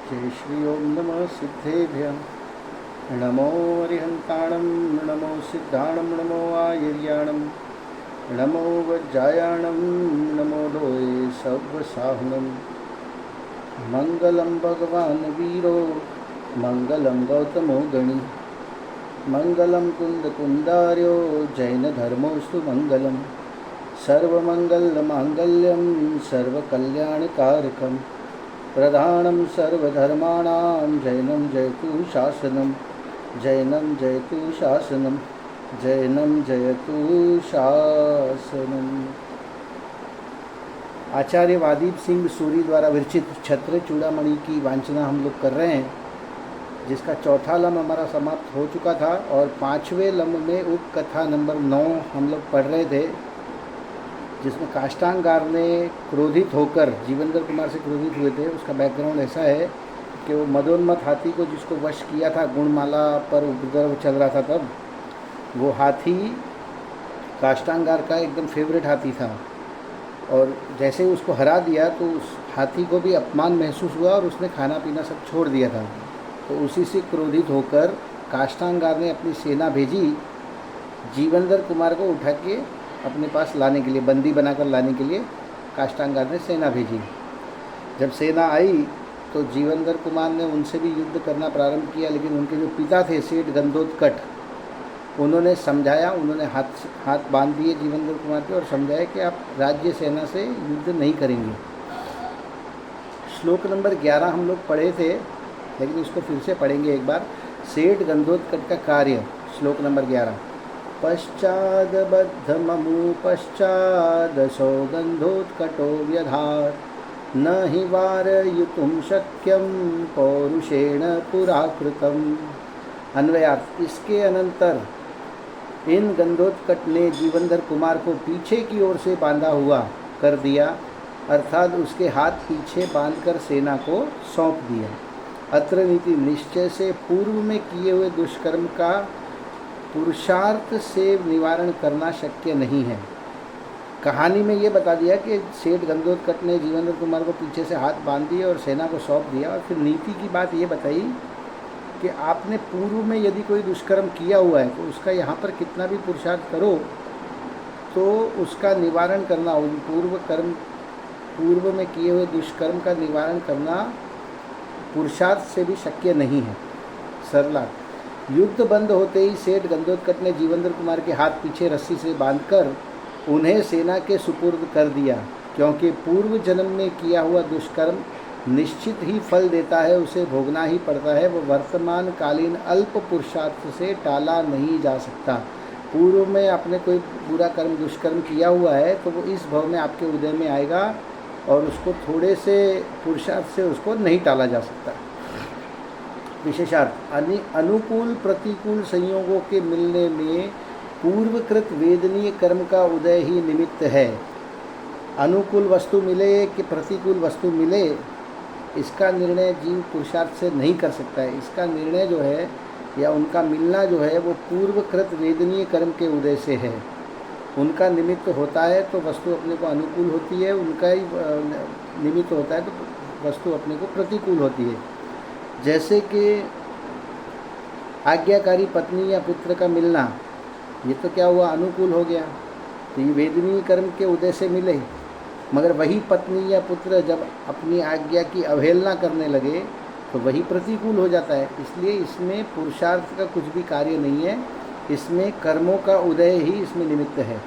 जय श्री ओम नमः सिद्धेभ्यः। नमो अरिहन्ताणं नमो सिद्धाणं नमो आयर्याणं नमो वज्रायाणं नमो लोये सव्वसाहुनं। मङ्गलं भगवान् वीरो मङ्गलं गौतमो गणि मङ्गलं कुन्दकुन्दार्यो जैनधर्मोऽस्तु मङ्गलं। सर्वमङ्गलमाङ्गल्यं सर्वकल्याणकारकं प्रधानं सर्वधर्माणां जैनं जयतु शासनं। जैनं जयतु शासनं। जैनं जयतु शासनम। आचार्य वादीप सिंह सूरी द्वारा विरचित छत्र चूड़ामणि की वांछना हम लोग कर रहे हैं, जिसका चौथा लम्ब हमारा समाप्त हो चुका था और पाँचवें लम्ब में उप कथा नंबर 9 हम लोग पढ़ रहे थे, जिसमें काष्टांगार ने क्रोधित होकर जीवेंद्र कुमार से क्रोधित हुए थे। उसका बैकग्राउंड ऐसा है कि वो मदोन्मत हाथी को जिसको वश किया था, गुणमाला पर उपद्रव चल रहा था, तब वो हाथी काष्टांगार का एकदम फेवरेट हाथी था और जैसे ही उसको हरा दिया तो उस हाथी को भी अपमान महसूस हुआ और उसने खाना पीना सब छोड़ दिया था। तो उसी से क्रोधित होकर काष्टांगार ने अपनी सेना भेजी जीवेंद्र कुमार को उठा के अपने पास लाने के लिए, बंदी बनाकर लाने के लिए काष्टांगार ने सेना भेजी। जब सेना आई तो जीवेंद्र कुमार ने उनसे भी युद्ध करना प्रारंभ किया, लेकिन उनके जो पिता थे सेठ गंधोत्कच, उन्होंने समझाया, उन्होंने हाथ बांध दिए जीवेंद्र कुमार के और समझाया कि आप राज्य सेना से युद्ध नहीं करेंगे। श्लोक नंबर 11 हम लोग पढ़े थे, लेकिन इसको फिर से पढ़ेंगे एक बार। सेठ गंधोत्कच का कार्य, श्लोक नंबर 11। पश्चादबद्धममु पश्चादसौ गन्धोत्कटो व्यधात् न हि वारयितुं शक्यं पौरुषेण पुराकृतम्। अन्वयार्थ, इसके अनंतर इन गंधोत्कच ने जीवेंद्र कुमार को पीछे की ओर से बांधा हुआ कर दिया, अर्थात उसके हाथ पीछे बांधकर सेना को सौंप दिया। अत्र नीति, निश्चय से पूर्व में किए हुए दुष्कर्म का पुरुषार्थ से निवारण करना शक्य नहीं है। कहानी में ये बता दिया कि सेठ गंधोत्कच ने जीवेंद्र कुमार को पीछे से हाथ बांध दिए और सेना को सौंप दिया, और फिर नीति की बात ये बताई कि आपने पूर्व में यदि कोई दुष्कर्म किया हुआ है तो उसका यहाँ पर कितना भी पुरुषार्थ करो तो उसका निवारण करना, पूर्व में किए हुए दुष्कर्म का निवारण करना पुरुषार्थ से भी शक्य नहीं है। सरला, युद्ध बंद होते ही सेठ गंधोत्कच ने जीवेंद्र कुमार के हाथ पीछे रस्सी से बांधकर उन्हें सेना के सुपुर्द कर दिया, क्योंकि पूर्व जन्म में किया हुआ दुष्कर्म निश्चित ही फल देता है, उसे भोगना ही पड़ता है। वो वर्तमान कालीन अल्प पुरुषार्थ से टाला नहीं जा सकता। पूर्व में आपने कोई बुरा कर्म दुष्कर्म किया हुआ है तो वो इस भव में आपके उदय में आएगा और उसको थोड़े से पुरुषार्थ से उसको नहीं टाला जा सकता। विशेषार्थ, अनुकूल प्रतिकूल संयोगों के मिलने में पूर्वकृत वेदनीय कर्म का उदय ही निमित्त है। अनुकूल वस्तु मिले कि प्रतिकूल वस्तु मिले, इसका निर्णय जीव पुरुषार्थ से नहीं कर सकता है। इसका निर्णय जो है या उनका मिलना जो है वो पूर्वकृत वेदनीय कर्म के उदय से है। उनका निमित्त होता है तो वस्तु अपने को अनुकूल होती है, उनका ही निमित्त होता है तो वस्तु अपने को प्रतिकूल होती है। जैसे कि आज्ञाकारी पत्नी या पुत्र का मिलना, ये तो क्या हुआ, अनुकूल हो गया, तो ये वेदनीय कर्म के उदय से मिले। मगर वही पत्नी या पुत्र जब अपनी आज्ञा की अवहेलना करने लगे तो वही प्रतिकूल हो जाता है। इसलिए इसमें पुरुषार्थ का कुछ भी कार्य नहीं है, इसमें कर्मों का उदय ही इसमें निमित्त है।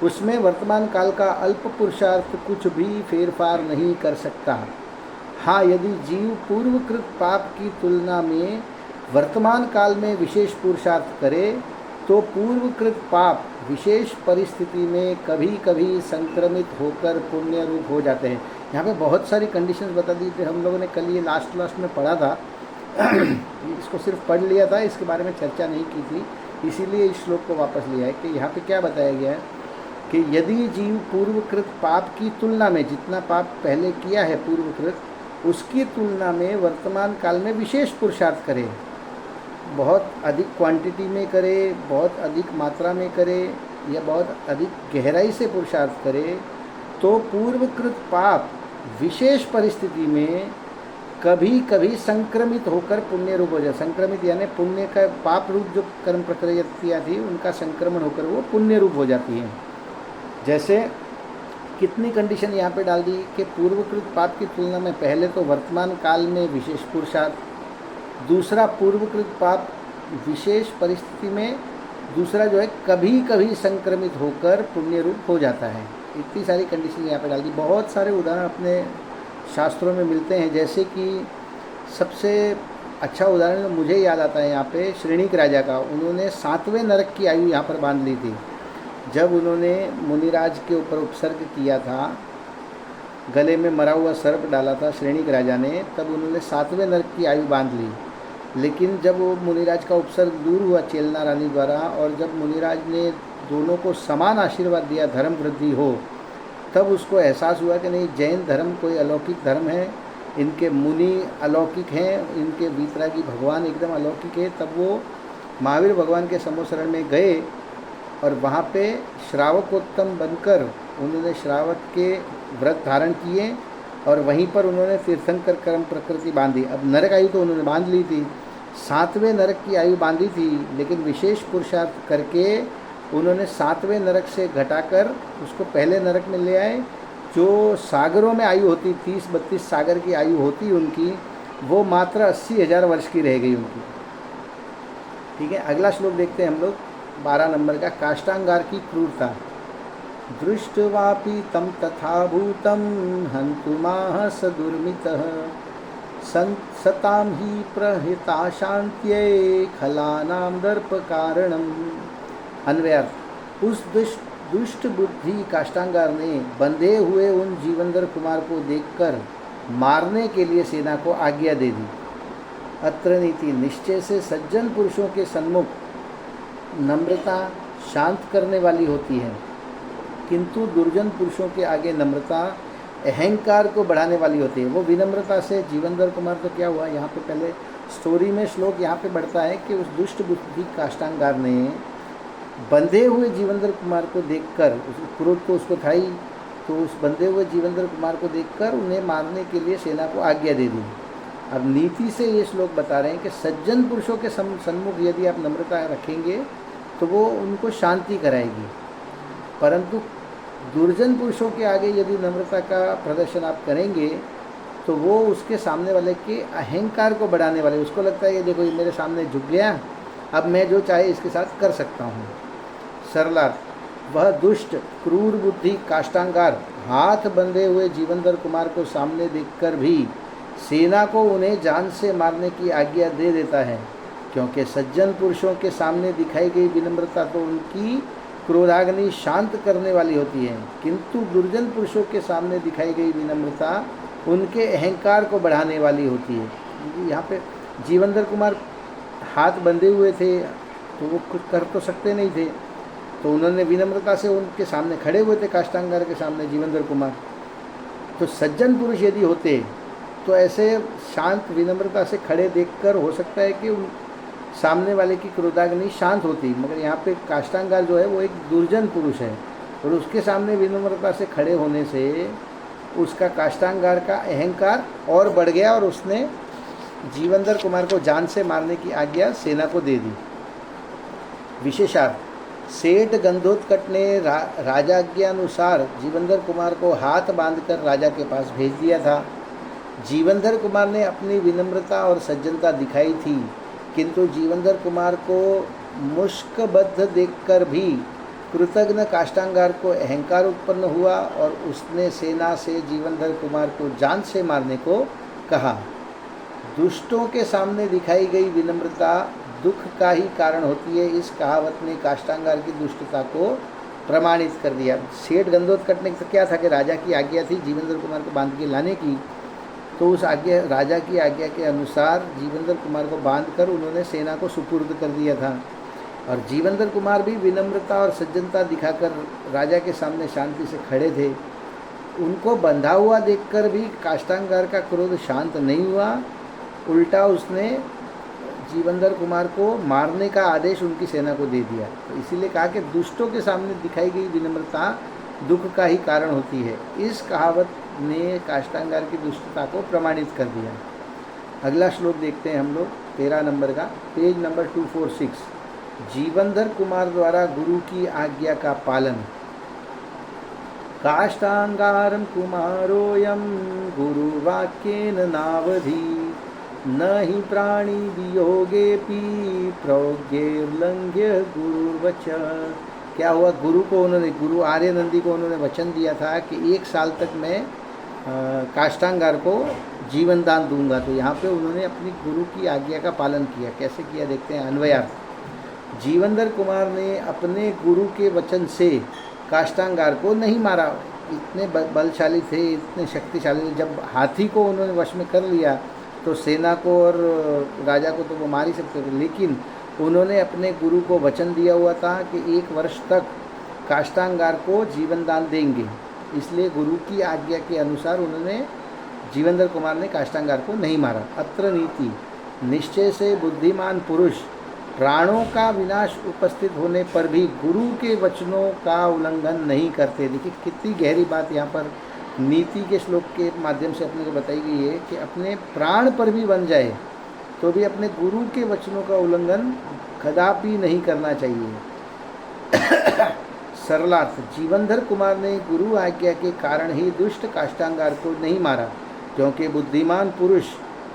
उसमें वर्तमान काल का अल्प पुरुषार्थ कुछ भी फेरफार नहीं कर सकता। हाँ, यदि जीव पूर्वकृत पाप की तुलना में वर्तमान काल में विशेष पुरुषार्थ करे तो पूर्वकृत पाप विशेष परिस्थिति में कभी कभी संक्रमित होकर पुण्य रूप हो जाते हैं। यहाँ पे बहुत सारी कंडीशंस बता दी थी हम लोगों ने, कल ये लास्ट में पढ़ा था इसको सिर्फ पढ़ लिया था, इसके बारे में चर्चा नहीं की थी, इसीलिए इस श्लोक को वापस लिया है कि यहाँ पे क्या बताया गया है कि यदि जीव पूर्वकृत पाप की तुलना में, जितना पाप पहले किया है पूर्वकृत, उसकी तुलना में वर्तमान काल में विशेष पुरुषार्थ करे, बहुत अधिक क्वांटिटी में करे, बहुत अधिक मात्रा में करे या बहुत अधिक गहराई से पुरुषार्थ करे, तो पूर्वकृत पाप विशेष परिस्थिति में कभी कभी संक्रमित होकर पुण्य रूप हो जाए। संक्रमित यानी पुण्य का पाप रूप जो कर्म प्रक्रिया थी उनका संक्रमण होकर वो पुण्य रूप हो जाती है। जैसे कितनी कंडीशन यहाँ पे डाल दी कि पूर्वकृत पाप की तुलना में पहले तो वर्तमान काल में विशेष पुरुषार्थ, दूसरा पूर्वकृत पाप विशेष परिस्थिति में, दूसरा जो है कभी कभी संक्रमित होकर पुण्य रूप हो जाता है। इतनी सारी कंडीशन यहाँ पे डाल दी। बहुत सारे उदाहरण अपने शास्त्रों में मिलते हैं। जैसे कि सबसे अच्छा उदाहरण मुझे याद आता है यहाँ पे श्रेणिक राजा का। उन्होंने 7वें नरक की आयु यहाँ पर बांध ली थी। जब उन्होंने मुनिराज के ऊपर उपसर्ग किया था, गले में मरा हुआ सर्प डाला था श्रेणिक राजा ने, तब उन्होंने 7वें नरक की आयु बांध ली। लेकिन जब वो मुनिराज का उपसर्ग दूर हुआ चेलना रानी द्वारा, और जब मुनिराज ने दोनों को समान आशीर्वाद दिया धर्म वृद्धि हो, तब उसको एहसास हुआ कि नहीं, जैन धर्म कोई अलौकिक धर्म है, इनके मुनि अलौकिक हैं, इनके वीतरागी भगवान एकदम अलौकिक है। तब वो महावीर भगवान के समोसरण में गए और वहाँ पे श्रावकोत्तम बनकर उन्होंने श्रावक के व्रत धारण किए और वहीं पर उन्होंने तीर्थंकर कर्म प्रकृति बांधी। अब नरक आयु तो उन्होंने बांध ली थी, 7वें नरक की आयु बांधी थी, लेकिन विशेष पुरुषार्थ करके उन्होंने 7वें नरक से घटाकर उसको पहले नरक में ले आए। जो सागरों में आयु होती 30-32 सागर की आयु होती उनकी, वो मात्र 80,000 वर्ष की रह गई उनकी। ठीक है, अगला श्लोक देखते हैं हम लोग 12 नंबर का। काष्टांगार की क्रूरता। दृष्ट्वापि तं तथा भूतं हन्तुमाह स दुर्मितः सतां हि प्रहिता शान्त्यै खलानां दर्प कारणम्। अन्वयार्थ। उस दुष्ट बुद्धि काष्टांगार ने बंधे हुए उन जीवंधर कुमार को देखकर मारने के लिए सेना को आज्ञा दे दी। अत्र नीति। निश्चय से सज्जन पुरुषों के सन्मुख नम्रता शांत करने वाली होती है, किंतु दुर्जन पुरुषों के आगे नम्रता अहंकार को बढ़ाने वाली होती है। वो विनम्रता से जीवंधर कुमार तो क्या हुआ, यहाँ पे पहले स्टोरी में श्लोक यहाँ पे बढ़ता है कि उस दुष्ट बुद्धि काष्टांगार ने बंधे हुए जीवंधर कुमार को देखकर, उस क्रोध तो उसको था ही, तो उस बंधे हुए जीवंधर कुमार को देखकर उन्हें मारने के लिए सेना को आज्ञा दे दी। अब नीति से ये श्लोक बता रहे हैं कि सज्जन पुरुषों के सन्मुख यदि आप नम्रता रखेंगे तो वो उनको शांति कराएगी, परंतु दुर्जन पुरुषों के आगे यदि नम्रता का प्रदर्शन आप करेंगे तो वो उसके सामने वाले के अहंकार को बढ़ाने वाले, उसको लगता है कि देखो ये मेरे सामने झुक गया, अब मैं जो चाहे इसके साथ कर सकता हूँ। सरलार्थ। वह दुष्ट क्रूर बुद्धि काष्टांगार हाथ बंधे हुए जीवंधर कुमार को सामने देखकर भी सेना को उन्हें जान से मारने की आज्ञा दे देता है, क्योंकि सज्जन पुरुषों के सामने दिखाई गई विनम्रता तो उनकी क्रोधाग्नि शांत करने वाली होती है, किंतु दुर्जन पुरुषों के सामने दिखाई गई विनम्रता उनके अहंकार को बढ़ाने वाली होती है। यहाँ पे जीवंधर कुमार हाथ बंधे हुए थे तो वो कुछ कर तो सकते नहीं थे, तो उन्होंने विनम्रता से उनके सामने खड़े हुए थे काष्टांगार के सामने जीवंधर कुमार। तो सज्जन पुरुष यदि होते तो ऐसे शांत विनम्रता से खड़े देखकर हो सकता है कि सामने वाले की क्रोधाग्नि शांत होती, मगर यहाँ पे काष्टांगार जो है वो एक दुर्जन पुरुष है और उसके सामने विनम्रता से खड़े होने से उसका काष्टांगार का अहंकार और बढ़ गया और उसने जीवंधर कुमार को जान से मारने की आज्ञा सेना को दे दी। विशेषार्थ। सेठ गंधोत्कट ने राजाज्ञानुसार जीवंधर कुमार को हाथ बांधकर राजा के पास भेज दिया था। जीवंधर कुमार ने अपनी विनम्रता और सज्जनता दिखाई थी, किंतु जीवंधर कुमार को मुष्कबद्ध देखकर भी कृतघ्न काष्टांगार को अहंकार उत्पन्न हुआ और उसने सेना से जीवंधर कुमार को जान से मारने को कहा। दुष्टों के सामने दिखाई गई विनम्रता दुख का ही कारण होती है, इस कहावत ने काष्टांगार की दुष्टता को प्रमाणित कर दिया। सेठ गंधोत्कट ने क्या था कि राजा की आज्ञा थी जीवंधर कुमार को बांध के लाने की, तो उस आज्ञा राजा की आज्ञा के अनुसार जीवंधर कुमार को बांधकर उन्होंने सेना को सुपुर्द कर दिया था। और जीवंधर कुमार भी विनम्रता और सज्जनता दिखाकर राजा के सामने शांति से खड़े थे। उनको बंधा हुआ देखकर भी काष्टांगार का क्रोध शांत नहीं हुआ, उल्टा उसने जीवंधर कुमार को मारने का आदेश उनकी सेना को दे दिया। तो इसीलिए कहा कि दुष्टों के सामने दिखाई गई विनम्रता दुख का ही कारण होती है। इस कहावत ने काष्टांगार की दुष्टता को प्रमाणित कर दिया। अगला श्लोक देखते हैं हम लोग 13 नंबर का, पेज नंबर 246। जीवनधर कुमार द्वारा गुरु की आज्ञा का पालन। काष्ठांगारं कुमारोऽयं गुरुवाक्येन नावधि, न हि प्राणी वियोगेऽपि प्रौज्ञैर्लङ्घ्य गुरुर्वच। क्या हुआ, गुरु को उन्होंने, गुरु आर्य नंदी को उन्होंने वचन दिया था कि 1 साल तक मैं काष्ठांगार को जीवन दान दूंगा। तो यहाँ पे उन्होंने अपनी गुरु की आज्ञा का पालन किया। कैसे किया देखते हैं। अन्वयार्थ। जीवनधर कुमार ने अपने गुरु के वचन से काष्ठांगार को नहीं मारा। इतने बलशाली थे, इतने शक्तिशाली थे। जब हाथी को उन्होंने वश में कर लिया तो सेना को और राजा को तो वो मार ही सकते थे, लेकिन उन्होंने अपने गुरु को वचन दिया हुआ था कि 1 वर्ष तक काष्ठांगार को जीवन दान देंगे। इसलिए गुरु की आज्ञा के अनुसार उन्होंने, जीवनधर कुमार ने काष्ठांगार को नहीं मारा। अत्र नीति। निश्चय से बुद्धिमान पुरुष प्राणों का विनाश उपस्थित होने पर भी गुरु के वचनों का उल्लंघन नहीं करते। देखिए कितनी गहरी बात यहाँ पर नीति के श्लोक के माध्यम से अपने को बताई गई है कि अपने प्राण पर भी बन जाए तो भी अपने गुरु के वचनों का उल्लंघन कदापि नहीं करना चाहिए। सरलार्थ। जीवनधर कुमार ने गुरु आज्ञा के कारण ही दुष्ट काष्ठांगार को नहीं मारा, क्योंकि बुद्धिमान पुरुष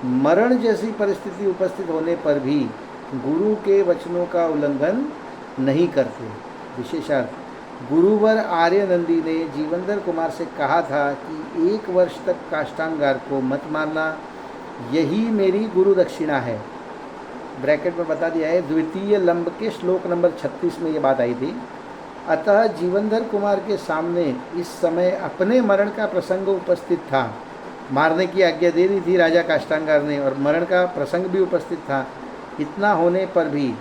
मरण जैसी परिस्थिति उपस्थित होने पर भी गुरु के वचनों का उल्लंघन नहीं करते। विशेषार्थ। गुरुवर आर्य नंदी ने जीवनधर कुमार से कहा था कि 1 वर्ष तक काष्ठांगार को मत मारना, यही मेरी गुरु दक्षिणा है। ब्रैकेट में बता दिया है, द्वितीय लंब के श्लोक नंबर 36 में ये बात आई थी। अतः जीवनधर कुमार के सामने इस समय अपने मरण का प्रसंग उपस्थित था। मारने की आज्ञा दे दी थी राजा काष्ठांगार ने और मरण का प्रसंग भी उपस्थित था। इतना होने पर भी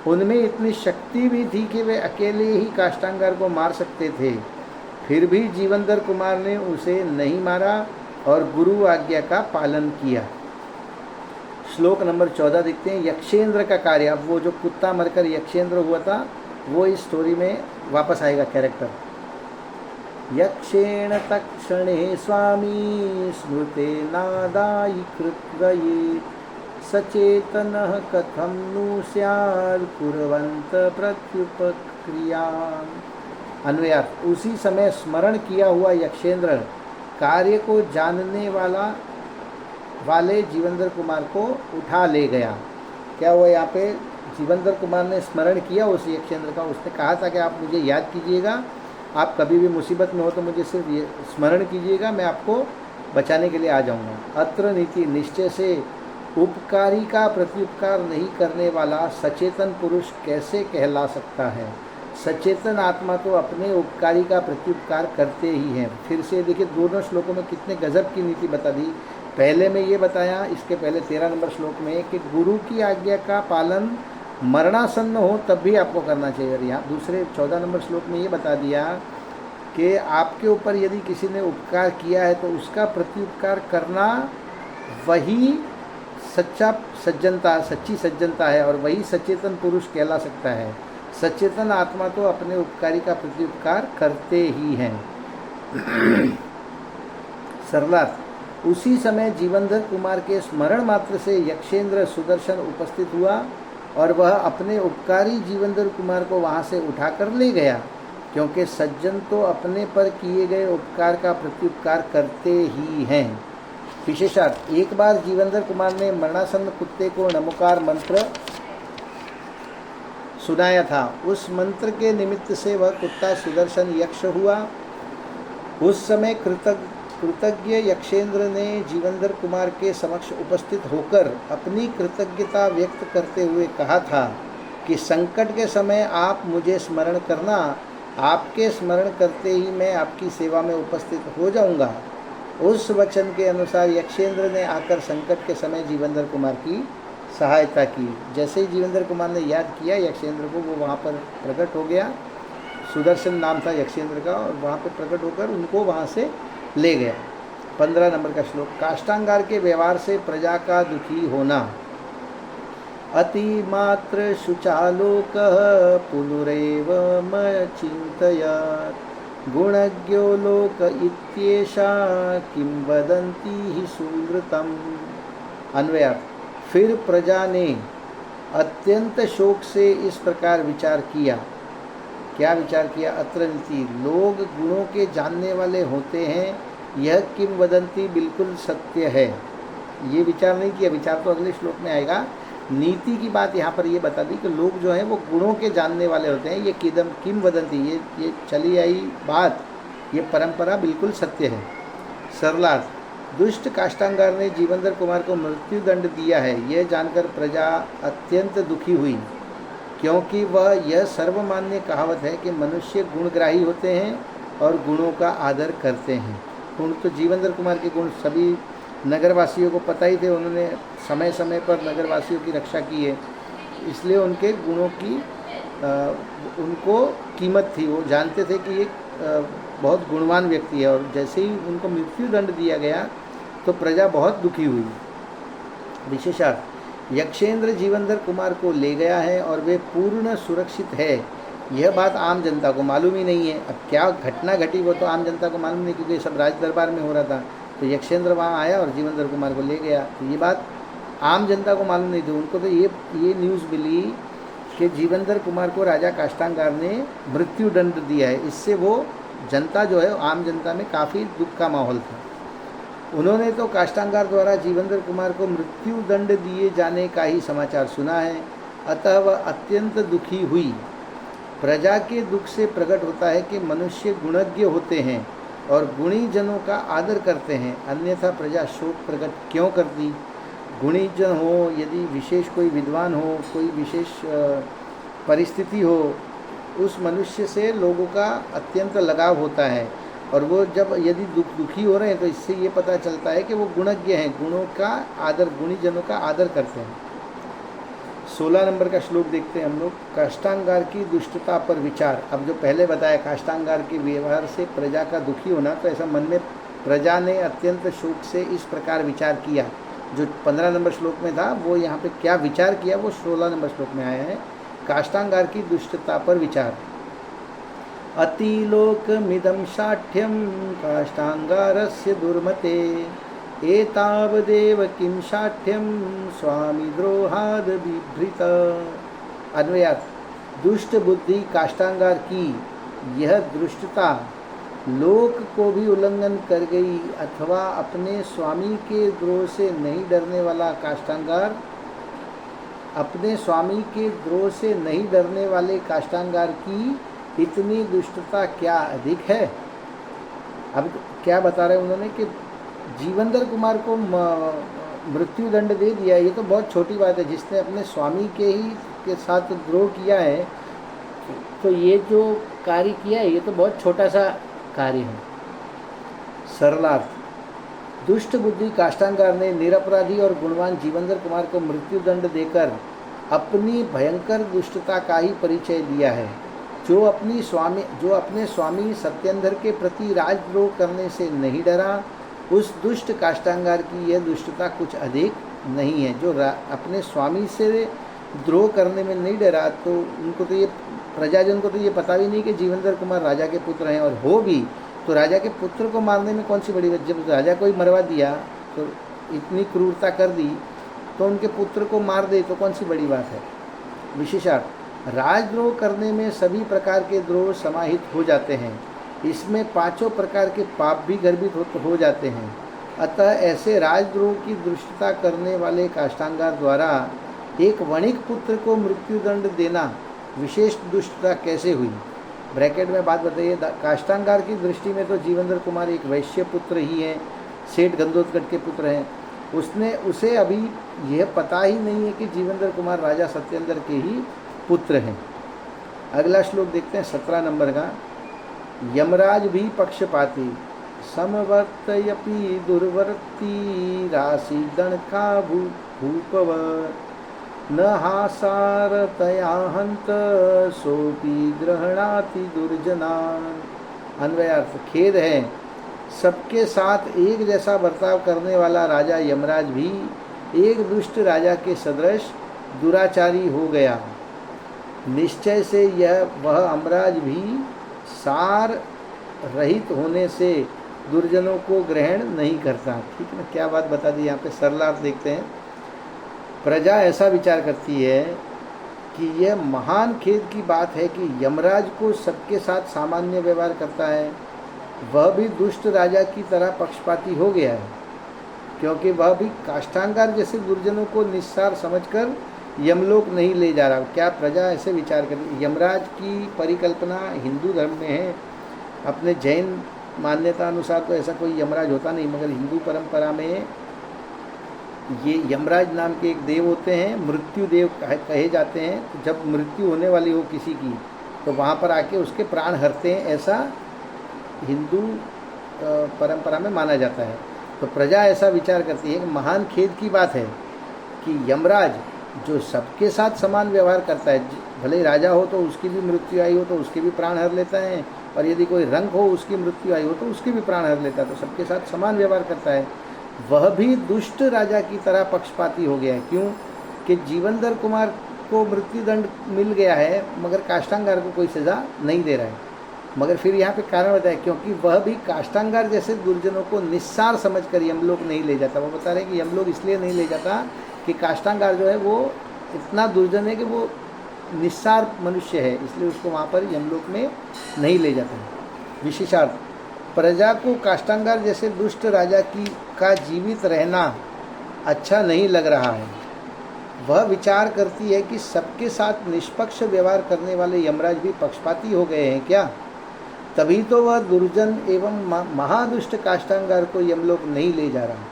उनमें इतनी शक्ति भी थी कि वे अकेले ही काष्ठांगार को मार सकते थे। फिर भी जीवनधर कुमार ने उसे नहीं मारा और गुरु आज्ञा का पालन किया। श्लोक नंबर 14 देखते हैं। यक्षेंद्र का कार्य। अब वो जो कुत्ता मरकर यक्षेंद्र हुआ था वो इस स्टोरी में वापस आएगा कैरेक्टर। यक्षेण तक्षणे स्वामी स्मृते नादायि कृत्वये, सचेतनः कथं नु स्यात् कुर्वन्त प्रत्युपक्रियाम्। अन्वयार्थ। उसी समय स्मरण किया हुआ यक्षेंद्र कार्य को जानने वाले जीवनधर कुमार को उठा ले गया। क्या हुआ यहाँ पे, जीवनधर कुमार ने स्मरण किया उस यक्षेंद्र का। उसने कहा था कि आप मुझे याद कीजिएगा, आप कभी भी मुसीबत में हो तो मुझे सिर्फ ये स्मरण कीजिएगा, मैं आपको बचाने के लिए आ जाऊंगा। अत्र नीति। निश्चय से उपकारी का प्रत्युपकार नहीं करने वाला सचेतन पुरुष कैसे कहला सकता है। सचेतन आत्मा तो अपने उपकारी का प्रत्युपकार करते ही हैं। फिर से देखिए दोनों श्लोकों में कितने गजब की नीति बता दी। पहले में ये बताया, इसके पहले 13 नंबर श्लोक में, कि गुरु की आज्ञा का पालन मरणासन्न हो तब भी आपको करना चाहिए। और यहाँ दूसरे 14 नंबर श्लोक में ये बता दिया कि आपके ऊपर यदि किसी ने उपकार किया है तो उसका प्रत्युपकार करना वही सच्ची सज्जनता है और वही सचेतन पुरुष कहला सकता है। सचेतन आत्मा तो अपने उपकारी का प्रत्युपकार करते ही हैं। सरलार्थ। उसी समय जीवनधर कुमार के स्मरण मात्र से यक्षेंद्र सुदर्शन उपस्थित हुआ और वह अपने उपकारी जीवनधर कुमार को वहाँ से उठाकर ले गया, क्योंकि सज्जन तो अपने पर किए गए उपकार का प्रत्युपकार करते ही हैं। विशेषार्थ। एक बार जीवनधर कुमार ने मरणासन्न कुत्ते को नमोकार मंत्र सुनाया था। उस मंत्र के निमित्त से वह कुत्ता सुदर्शन यक्ष हुआ। उस समय कृतज्ञ यक्षेंद्र ने जीवनधर कुमार के समक्ष उपस्थित होकर अपनी कृतज्ञता व्यक्त करते हुए कहा था कि संकट के समय आप मुझे स्मरण करना, आपके स्मरण करते ही मैं आपकी सेवा में उपस्थित हो जाऊंगा। उस वचन के अनुसार यक्षेंद्र ने आकर संकट के समय जीवनधर कुमार की सहायता की। जैसे ही जीवनधर कुमार ने याद किया यक्षेंद्र को, वो वहाँ पर प्रकट हो गया। सुदर्शन नाम था यक्षेंद्र का, और वहाँ पर प्रकट होकर उनको वहाँ से ले गया। 15 नंबर का श्लोक। काष्ठांगार के व्यवहार से प्रजा का दुखी होना। अतिमात्र शुचालोकः पुनरेवमचिन्तयत्, गुणज्ञो लोक इत्येषा किंवदन्ति हि सुनृतम्। अन्वयार्थ, फिर प्रजा ने अत्यंत शोक से इस प्रकार विचार किया। क्या विचार किया? अत्र नीति, लोग गुणों के जानने वाले होते हैं, यह किंवदंती बिल्कुल सत्य है। ये विचार नहीं किया, विचार तो अगले श्लोक में आएगा। नीति की बात यहाँ पर ये बता दी कि लोग जो हैं वो गुणों के जानने वाले होते हैं। ये किंवदंती, ये चली आई बात, ये परंपरा बिल्कुल सत्य है। सरलार्थ, दुष्ट काष्टांगार ने जीवंदर कुमार को मृत्यु दंड दिया है, यह जानकर प्रजा अत्यंत दुखी हुई, क्योंकि वह यह सर्वमान्य कहावत है कि मनुष्य गुणग्राही होते हैं और गुणों का आदर करते हैं। गुण तो जीवंदर कुमार के गुण सभी नगरवासियों को पता ही थे, उन्होंने समय समय पर नगरवासियों की रक्षा की है, इसलिए उनके गुणों की उनको कीमत थी। वो जानते थे कि ये बहुत गुणवान व्यक्ति है, और जैसे ही उनको मृत्यु दंड दिया गया तो प्रजा बहुत दुखी हुई। विशेषार्थ, यक्षेंद्र जीवंदर कुमार को ले गया है और वे पूर्ण सुरक्षित है, यह बात आम जनता को मालूम ही नहीं है। अब क्या घटना घटी वो तो आम जनता को मालूम नहीं, क्योंकि सब राज दरबार में हो रहा था। तो यक्षेंद्र वहाँ आया और जीवंदर कुमार को ले गया, तो ये बात आम जनता को मालूम नहीं थी। उनको तो ये न्यूज़ मिली कि जीवंदर कुमार को राजा काष्टांगार ने मृत्यु दंड दिया है। इससे वो जनता जो है, आम जनता में काफ़ी दुख का माहौल था। उन्होंने तो काष्टांगार द्वारा जीवंदर कुमार को मृत्यु दंड दिए जाने का ही समाचार सुना है, अतः वह अत्यंत दुखी हुई। प्रजा के दुख से प्रकट होता है कि मनुष्य गुणज्ञ होते हैं और गुणी जनों का आदर करते हैं, अन्यथा प्रजा शोक प्रकट क्यों करती? गुणी जन हो, यदि विशेष कोई विद्वान हो, कोई विशेष परिस्थिति हो, उस मनुष्य से लोगों का अत्यंत लगाव होता है, और वो जब यदि दुखी हो रहे हैं तो इससे ये पता चलता है कि वो गुणज्ञ हैं, गुणों का आदर, गुणी जनों का आदर करते हैं। 16 नंबर का श्लोक देखते हैं हम लोग। काष्टांगार की दुष्टता पर विचार। अब जो पहले बताया काष्टांगार के व्यवहार से प्रजा का दुखी होना, तो ऐसा मन में प्रजा ने अत्यंत शोक से इस प्रकार विचार किया। जो 15 नंबर श्लोक में था वो यहाँ पे क्या विचार किया वो 16 नंबर श्लोक में आया है। काष्टांगार की दुष्टता पर विचार। अतिलोकमिदं शाठ्यं काष्टांगारस्य दुर्मते, एतावदेव किं शाठ्यं स्वामी द्रोहाद बिभृत। अन्वयार्थ, दुष्ट बुद्धि काष्टांगार की यह दृष्टता लोक को भी उल्लंघन कर गई, अथवा अपने स्वामी के द्रोह से नहीं डरने वाला काष्टांगार, अपने स्वामी के द्रोह से नहीं डरने वाले काष्टांगार की इतनी दुष्टता क्या अधिक है। अब क्या बता रहे हैं उन्होंने कि जीवंदर कुमार को मृत्यु दंड दे दिया, ये तो बहुत छोटी बात है। जिसने अपने स्वामी के साथ द्रोह किया है, तो ये जो कार्य किया है ये तो बहुत छोटा सा कार्य है। सरलार्थ, दुष्ट बुद्धि काष्टांगार ने निरपराधी और गुणवान जीवंदर कुमार को मृत्यु दंड देकर अपनी भयंकर दुष्टता का ही परिचय दिया है। जो अपने स्वामी सत्येंद्र के प्रति राजद्रोह करने से नहीं डरा, उस दुष्ट काष्टांगार की यह दुष्टता कुछ अधिक नहीं है। जो अपने स्वामी से द्रोह करने में नहीं डरा, तो उनको तो ये प्रजाजन को तो ये पता भी नहीं कि जीवंदर कुमार राजा के पुत्र हैं, और हो भी तो राजा के पुत्र को मारने में कौन सी बड़ी बात। जब राजा को ही मरवा दिया, तो इतनी क्रूरता कर दी, तो उनके पुत्र को मार दे तो कौन सी बड़ी बात है। विशेषार्थ, राजद्रोह करने में सभी प्रकार के द्रोह समाहित हो जाते हैं, इसमें 5 प्रकार के पाप भी गर्भित हो जाते हैं। अतः ऐसे राजद्रोह की दुष्टता करने वाले काष्टांगार द्वारा एक वणिक पुत्र को मृत्युदंड देना विशेष दुष्टता कैसे हुई। ब्रैकेट में बात बताइए, काष्टांगार की दृष्टि में तो जीवंदर कुमार एक वैश्य पुत्र ही है, सेठ गंधोत्कच के पुत्र हैं। उसे अभी यह पता ही नहीं है कि जीवंदर कुमार राजा सत्येंद्र के ही पुत्र हैं। अगला श्लोक देखते हैं 17 नंबर का। यमराज भी पक्षपाती, समवर्तयपि दुर्वर्ती, राशि दणका भूपवर, न हासारतया हंत, सोपि ग्रहणाति दुर्जनान। अन्वयार्थ, खेद है, सबके साथ एक जैसा बर्ताव करने वाला राजा यमराज भी एक दुष्ट राजा के सदृश दुराचारी हो गया। निश्चय से वह अमराज भी सार रहित होने से दुर्जनों को ग्रहण नहीं करता। ठीक है ना, क्या बात बता दी यहाँ पे। सरलार्थ देखते हैं। प्रजा ऐसा विचार करती है कि यह महान खेद की बात है कि यमराज को सबके साथ सामान्य व्यवहार करता है, वह भी दुष्ट राजा की तरह पक्षपाती हो गया है, क्योंकि वह भी काष्ठांगार जैसे दुर्जनों को निस्सार समझकर यमलोक नहीं ले जा रहा। क्या प्रजा ऐसे विचार करती? यमराज की परिकल्पना हिंदू धर्म में है, अपने जैन मान्यता अनुसार तो ऐसा कोई यमराज होता नहीं, मगर हिंदू परंपरा में ये यमराज नाम के एक देव होते हैं, मृत्यु देव कहे जाते हैं। तो जब मृत्यु होने वाली हो किसी की तो वहाँ पर आके उसके प्राण हरते हैं, ऐसा हिंदू परंपरा में माना जाता है। तो प्रजा ऐसा विचार करती है कि महान खेद की बात है कि यमराज जो सबके साथ समान व्यवहार करता है, भले ही राजा हो तो उसकी भी मृत्यु आई हो तो उसके भी प्राण हर लेता है, और यदि कोई रंग हो उसकी मृत्यु आई हो तो उसकी भी प्राण हर लेता है, तो सबके साथ समान व्यवहार करता है, वह भी दुष्ट राजा की तरह पक्षपाती हो गया है। क्यों कि जीवनधर कुमार को मृत्युदंड मिल गया है, मगर काष्ठांगार को कोई सज़ा नहीं दे रहा है। मगर फिर यहाँ पे कारण बताया, क्योंकि वह भी काष्ठांगार जैसे दुर्जनों को निस्सार समझकर यमलोक नहीं ले जाता। वो बता रहे हैं कि यमलोक इसलिए नहीं ले जाता कि काष्ठांगार जो है वो इतना दुर्जन है कि वो निस्सार मनुष्य है, इसलिए उसको वहाँ पर यमलोक में नहीं ले जाता है। विशेषार्थ, प्रजा को काष्ठांगार जैसे दुष्ट राजा का जीवित रहना अच्छा नहीं लग रहा है। वह विचार करती है कि सबके साथ निष्पक्ष व्यवहार करने वाले यमराज भी पक्षपाती हो गए हैं क्या? तभी तो वह दुर्जन एवं महादुष्ट काष्ठांगार को यमलोक नहीं ले जा रहा।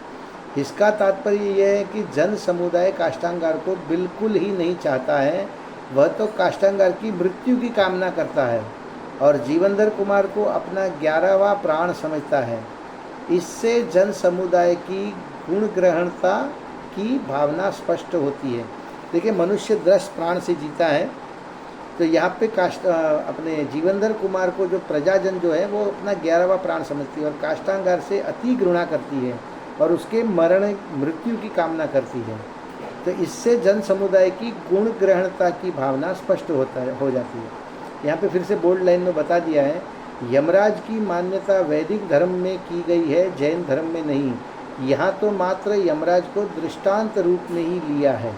इसका तात्पर्य यह है कि जन समुदाय काष्ठांगार को बिल्कुल ही नहीं चाहता है, वह तो काष्ठांगार की मृत्यु की कामना करता है और जीवनधर कुमार को अपना 11वां प्राण समझता है। इससे जन समुदाय की गुण ग्रहणता की भावना स्पष्ट होती है। देखिए, मनुष्य 10 प्राण से जीता है, तो यहाँ पे अपने जीवनधर कुमार को जो प्रजाजन जो है वो अपना 11वां प्राण समझती है और काष्ठांगार से अति घृणा करती है और उसके मृत्यु की कामना करती है। तो इससे जन समुदाय की गुण ग्रहणता की भावना स्पष्ट हो जाती है। यहाँ पे फिर से बोल्ड लाइन में बता दिया है, यमराज की मान्यता वैदिक धर्म में की गई है, जैन धर्म में नहीं। यहाँ तो मात्र यमराज को दृष्टांत रूप में ही लिया है।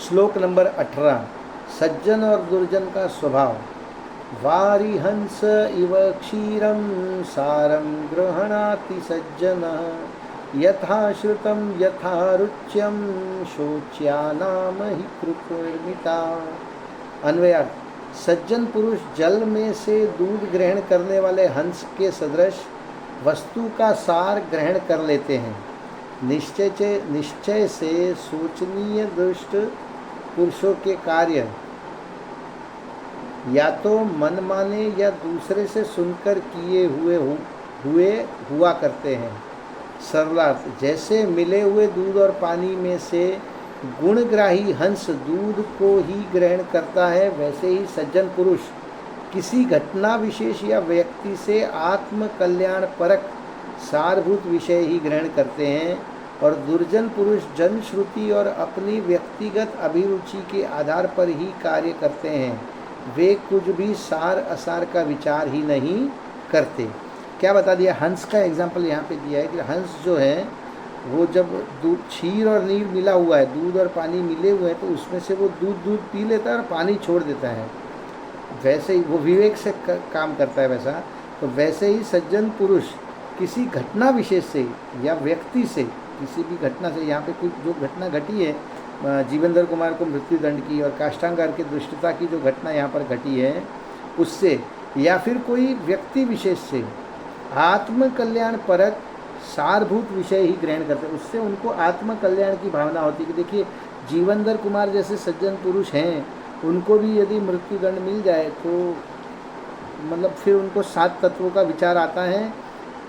श्लोक नंबर 18, सज्जन और दुर्जन का स्वभाव। वारिहंस इव क्षीरं सारं गृह्णाति सज्जनः यथा श्रुतं यथा रुच्यं शोच्यानाम हि कृपमिता। अन्वयार्थ, सज्जन पुरुष जल में से दूध ग्रहण करने वाले हंस के सदृश वस्तु का सार ग्रहण कर लेते हैं। निश्चय से सोचनीय दुष्ट पुरुषों के कार्य या तो मनमाने या दूसरे से सुनकर किए हुआ करते हैं। सरलार्थ, जैसे मिले हुए दूध और पानी में से गुणग्राही हंस दूध को ही ग्रहण करता है, वैसे ही सज्जन पुरुष किसी घटना विशेष या व्यक्ति से आत्म कल्याण परक सारभूत विषय ही ग्रहण करते हैं, और दुर्जन पुरुष जनश्रुति और अपनी व्यक्तिगत अभिरुचि के आधार पर ही कार्य करते हैं। वे कुछ भी सार असार का विचार ही नहीं करते। क्या बता दिया? हंस का एग्जाम्पल यहाँ पे दिया है कि हंस जो है वो जब दूध, क्षीर और नीर मिला हुआ है, दूध और पानी मिले हुए हैं, तो उसमें से वो दूध पी लेता है और पानी छोड़ देता है। वैसे ही वो विवेक से काम करता है वैसा। तो वैसे ही सज्जन पुरुष किसी घटना विशेष से या व्यक्ति से, किसी भी घटना से, यहाँ पे कुछ जो घटना घटी है जीवनधर कुमार को मृत्युदंड की और काष्ठांगार की दुष्टता की जो घटना यहाँ पर घटी है उससे, या फिर कोई व्यक्ति विशेष से आत्म कल्याण परक सारभूत विषय ही ग्रहण करते हैं, उससे उनको आत्म कल्याण की भावना होती है कि देखिए जीवनधर कुमार जैसे सज्जन पुरुष हैं, उनको भी यदि मृत्युदंड मिल जाए तो मतलब फिर उनको 7 तत्वों का विचार आता है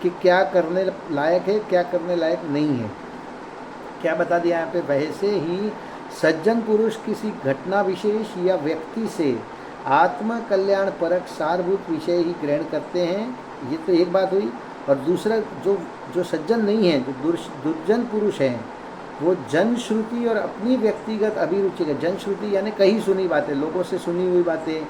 कि क्या करने लायक है, क्या करने लायक नहीं है। क्या बता दिया यहाँ पे? वैसे ही सज्जन पुरुष किसी घटना विशेष या व्यक्ति से आत्म कल्याण परक सारभूत विषय ही ग्रहण करते हैं। ये तो एक बात हुई। और दूसरा, जो सज्जन नहीं है, जो दुर्जन पुरुष हैं, वो जनश्रुति और अपनी व्यक्तिगत अभिरुचि का, जनश्रुति यानी कहीं सुनी बातें, लोगों से सुनी हुई बातें,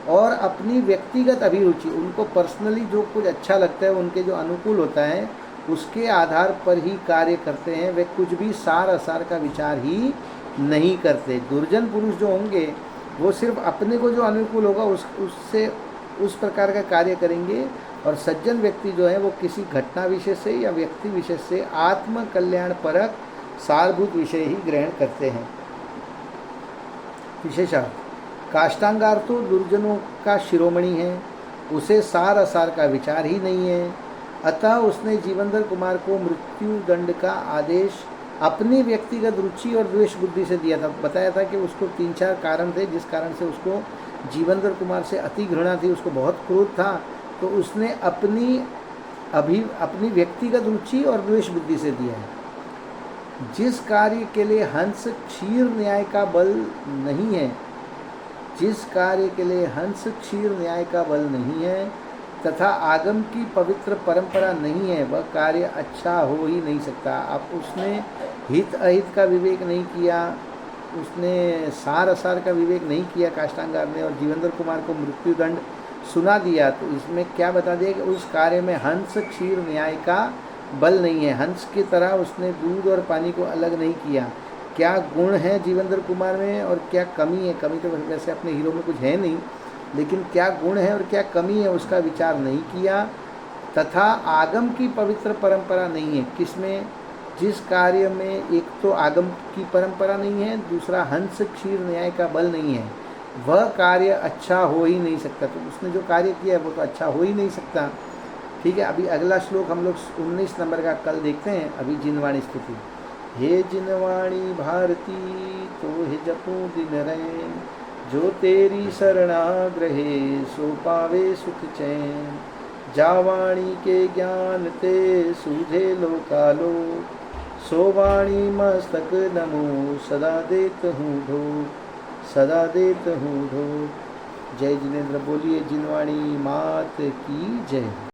और अपनी व्यक्तिगत अभिरुचि, उनको पर्सनली जो कुछ अच्छा लगता है, उनके जो अनुकूल होता है, उसके आधार पर ही कार्य करते हैं, वे कुछ भी सार असार का विचार ही नहीं करते। दुर्जन पुरुष जो होंगे वो सिर्फ अपने को जो अनुकूल होगा उससे उस प्रकार का कार्य करेंगे, और सज्जन व्यक्ति जो है वो किसी घटना विशेष से या व्यक्ति विशेष से आत्म कल्याण परक सारभूत विषय ही ग्रहण करते हैं। विशेषार्थ, काष्टांगार तो दुर्जनों का शिरोमणि है, उसे सार असार का विचार ही नहीं है, अतः उसने जीवनधर कुमार को मृत्यु दंड का आदेश अपनी व्यक्तिगत रुचि और द्वेष बुद्धि से दिया था। बताया था कि उसको 3-4 कारण थे जिस कारण से उसको जीवनधर कुमार से अति घृणा थी, उसको बहुत क्रोध था, तो उसने अपनी व्यक्तिगत रुचि और द्वेष बुद्धि से दिया है। जिस कार्य के लिए हंस क्षीर न्याय का बल नहीं है, जिस कार्य के लिए हंस क्षीर न्याय का बल नहीं है तथा आगम की पवित्र परंपरा नहीं है, वह कार्य अच्छा हो ही नहीं सकता। अब उसने हित अहित का विवेक नहीं किया, उसने सार असार का विवेक नहीं किया काष्टांगार ने, और जीवनधर कुमार को मृत्युदंड सुना दिया, तो इसमें क्या बता दिया कि उस कार्य में हंस क्षीर न्याय का बल नहीं है। हंस की तरह उसने दूध और पानी को अलग नहीं किया। क्या गुण है जीवनधर कुमार में और क्या कमी है? कमी तो वैसे अपने हीरो में कुछ है नहीं, लेकिन क्या गुण है और क्या कमी है उसका विचार नहीं किया। तथा आगम की पवित्र परंपरा नहीं है, किसमें? जिस कार्य में एक तो आगम की परंपरा नहीं है, दूसरा हंस क्षीर न्याय का बल नहीं है, वह कार्य अच्छा हो ही नहीं सकता। तो उसने जो कार्य किया है वो तो अच्छा हो ही नहीं सकता। ठीक है, अभी अगला श्लोक हम लोग 19 नंबर का कल देखते हैं। अभी जिनवाणी स्तुति। हे जिनवाणी भारती तो हे जपो दिन रैन, जो तेरी शरणाग्रहे सो पावे सुख चैन। जावाणी के ज्ञान ते सूझे लोकालो, सो वाणी मस्तक नमो सदा देत हूँ ढो, सदा देत हूँ ढो। जय जिनेन्द्र। बोलिए जिनवाणी मात की जय।